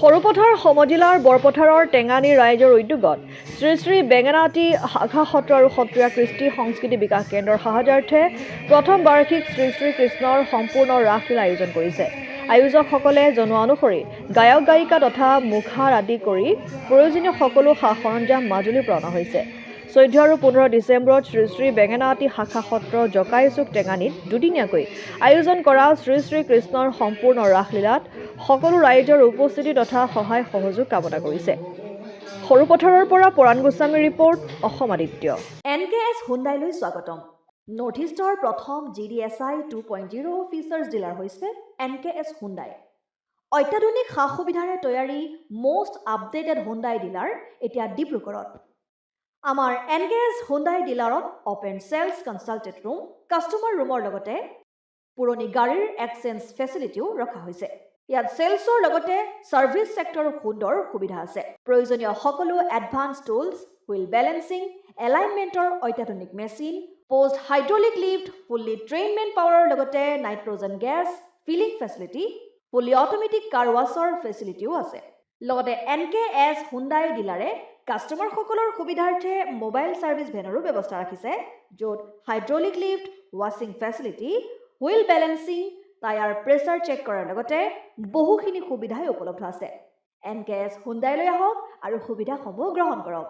সৰুপথাৰ সমজিলাৰ বৰপথাৰৰ টেঙানী ৰাইজৰ উদ্যোগত শ্ৰী শ্ৰী বেঙেনাআটী শাখা সত্ৰ আৰু সত্ৰীয়া কৃষ্টি সংস্কৃতি বিকাশ কেন্দ্ৰৰ সাহায্যাৰ্থে প্ৰথম বাৰ্ষিক শ্ৰী শ্ৰী কৃষ্ণৰ সম্পূৰ্ণ ৰাসলীলা আয়োজন কৰিছে। আয়োজকসকলে জনোৱা অনুসৰি গায়ক গায়িকা তথা মুখাৰ আদি কৰি প্ৰয়োজনীয় সকলো সা সৰঞ্জাম মাজুলীৰ পৰা অনা হৈছে। 14 আৰু 15 ডিচেম্বৰত শ্ৰী শ্ৰী বেঙেনাআটী শাখা সত্ৰ জকাইচুক টেঙানীত দুদিনীয়াকৈ আয়োজন কৰা শ্ৰী শ্ৰী কৃষ্ণৰ সম্পূৰ্ণ ৰাসলীলাত সকলো ৰাইজৰ উপস্থিতি তথা সহায় সহযোগ কামনা কৰিছে। সৰুপথাৰৰ পৰা পৰাণ গোস্বামীৰ ৰিপৰ্ট, অসম আদিত্য। NKS হুণ্ডাইলৈ স্বাগতম। নৰ্থ ইষ্টৰ প্ৰথম GDSI 2.0 ফিচাৰ্ছ ডিলাৰ হৈছে NKS হুণ্ডাই। অত্যাধুনিক সা সুবিধাৰে তৈয়াৰী মষ্ট আপডেটেড হুণ্ডাই ডিলাৰ এতিয়া ডিব্ৰুগড়ত। আমাৰ NKS হুণ্ডাই ডিলাৰত open sales consulted room, customer ৰুমৰ লগতে পুৰণি গাড়ীৰ এক্সচেঞ্জ ফেচিলিটিও ৰখা হৈছে। ইয়াত চেলছৰ লগতে ছাৰ্ভিচ ছেক্টৰৰ সুন্দৰ সুবিধা আছে। প্ৰয়োজনীয় সকলো এডভান্স টুলছ, হুইল বেলেন্সিং, এলাইনমেণ্টৰ অত্যাধুনিক machine, post hydraulic lift, fully trained men পাৱাৰৰ লগতে nitrogen gas filling facility, fully automatic car ৱাছৰ ফেচিলিটিও আছে। লগতে NKS হুণ্ডাই ডিলাৰে কাষ্টমাৰসকলৰ সুবিধাৰ্থে মোবাইল ছাৰ্ভিচ ভেনৰো ব্যৱস্থা ৰাখিছে, য'ত হাইড্ৰলিক লিফ্ট, ৱাশ্বিং facility, wheel balancing, tyre pressure check কৰাৰ লগতে বহুখিনি সুবিধাই উপলব্ধ আছে। NKS হুণ্ডাইলৈ আহক আৰু সুবিধাসমূহ গ্ৰহণ কৰক।